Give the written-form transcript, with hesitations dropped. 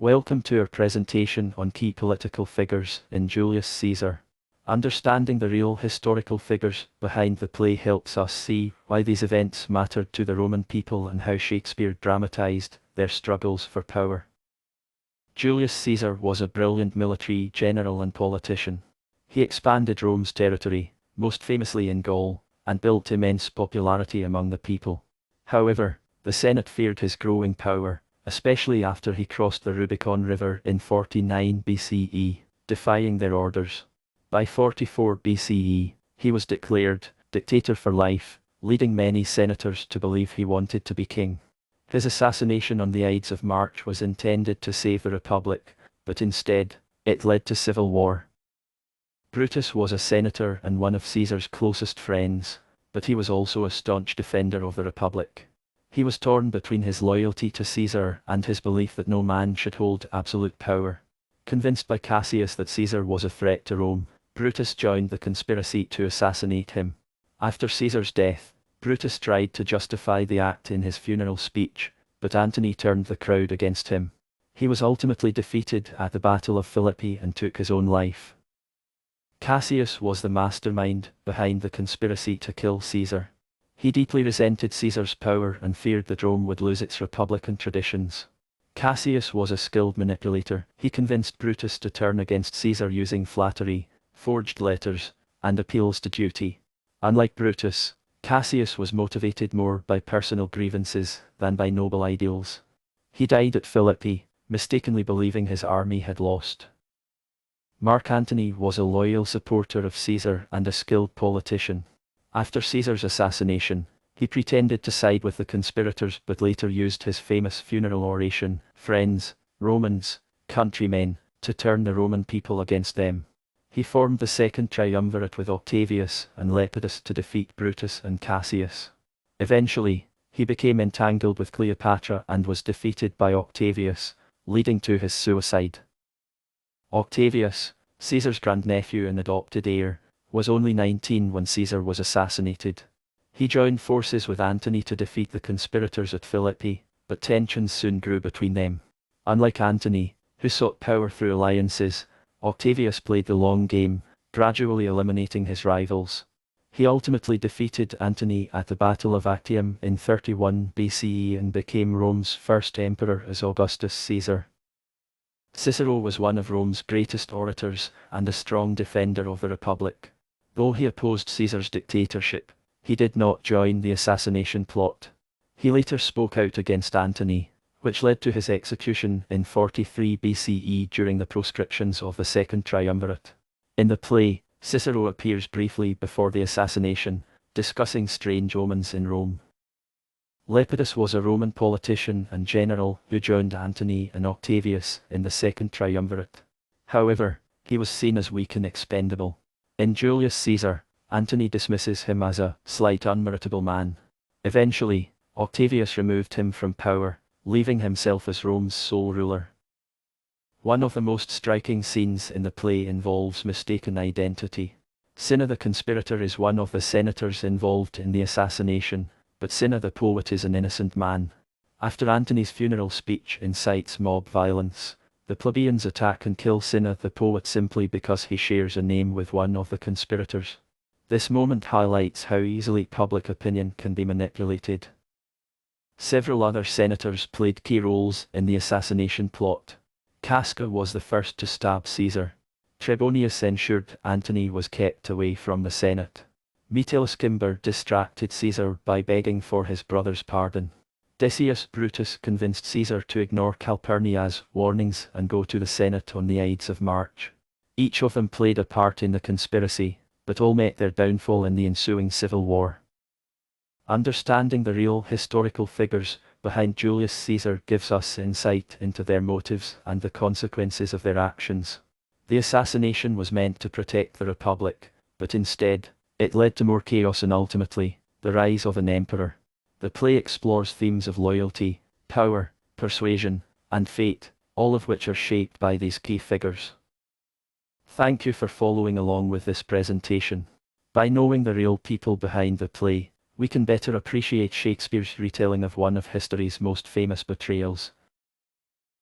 Welcome to our presentation on key political figures in Julius Caesar. Understanding the real historical figures behind the play helps us see why these events mattered to the Roman people and how Shakespeare dramatized their struggles for power. Julius Caesar was a brilliant military general and politician. He expanded Rome's territory, most famously in Gaul, and built immense popularity among the people. However, the Senate feared his growing power, especially after he crossed the Rubicon River in 49 BCE, defying their orders. By 44 BCE, he was declared dictator for life, leading many senators to believe he wanted to be king. His assassination on the Ides of March was intended to save the Republic, but instead, it led to civil war. Brutus was a senator and one of Caesar's closest friends, but he was also a staunch defender of the Republic. He was torn between his loyalty to Caesar and his belief that no man should hold absolute power. Convinced by Cassius that Caesar was a threat to Rome, Brutus joined the conspiracy to assassinate him. After Caesar's death, Brutus tried to justify the act in his funeral speech, but Antony turned the crowd against him. He was ultimately defeated at the Battle of Philippi and took his own life. Cassius was the mastermind behind the conspiracy to kill Caesar. He deeply resented Caesar's power and feared that Rome would lose its republican traditions. Cassius was a skilled manipulator. He convinced Brutus to turn against Caesar using flattery, forged letters, and appeals to duty. Unlike Brutus, Cassius was motivated more by personal grievances than by noble ideals. He died at Philippi, mistakenly believing his army had lost. Mark Antony was a loyal supporter of Caesar and a skilled politician. After Caesar's assassination, he pretended to side with the conspirators but later used his famous funeral oration, "Friends, Romans, countrymen," to turn the Roman people against them. He formed the second triumvirate with Octavius and Lepidus to defeat Brutus and Cassius. Eventually, he became entangled with Cleopatra and was defeated by Octavius, leading to his suicide. Octavius, Caesar's grandnephew and adopted heir, was only 19 when Caesar was assassinated. He joined forces with Antony to defeat the conspirators at Philippi, but tensions soon grew between them. Unlike Antony, who sought power through alliances, Octavius played the long game, gradually eliminating his rivals. He ultimately defeated Antony at the Battle of Actium in 31 BCE and became Rome's first emperor as Augustus Caesar. Cicero was one of Rome's greatest orators and a strong defender of the Republic. Though he opposed Caesar's dictatorship, he did not join the assassination plot. He later spoke out against Antony, which led to his execution in 43 BCE during the proscriptions of the Second Triumvirate. In the play, Cicero appears briefly before the assassination, discussing strange omens in Rome. Lepidus was a Roman politician and general who joined Antony and Octavius in the Second Triumvirate. However, he was seen as weak and expendable. In Julius Caesar, Antony dismisses him as a slight unmeritable man. Eventually, Octavius removed him from power, leaving himself as Rome's sole ruler. One of the most striking scenes in the play involves mistaken identity. Cinna the conspirator is one of the senators involved in the assassination, but Cinna the poet is an innocent man. After Antony's funeral speech incites mob violence, the plebeians attack and kill Cinna the poet simply because he shares a name with one of the conspirators. This moment highlights how easily public opinion can be manipulated. Several other senators played key roles in the assassination plot. Casca was the first to stab Caesar. Trebonius ensured Antony was kept away from the Senate. Metellus Cimber distracted Caesar by begging for his brother's pardon. Decius Brutus convinced Caesar to ignore Calpurnia's warnings and go to the Senate on the Ides of March. Each of them played a part in the conspiracy, but all met their downfall in the ensuing civil war. Understanding the real historical figures behind Julius Caesar gives us insight into their motives and the consequences of their actions. The assassination was meant to protect the Republic, but instead, it led to more chaos and ultimately, the rise of an emperor. The play explores themes of loyalty, power, persuasion, and fate, all of which are shaped by these key figures. Thank you for following along with this presentation. By knowing the real people behind the play, we can better appreciate Shakespeare's retelling of one of history's most famous betrayals.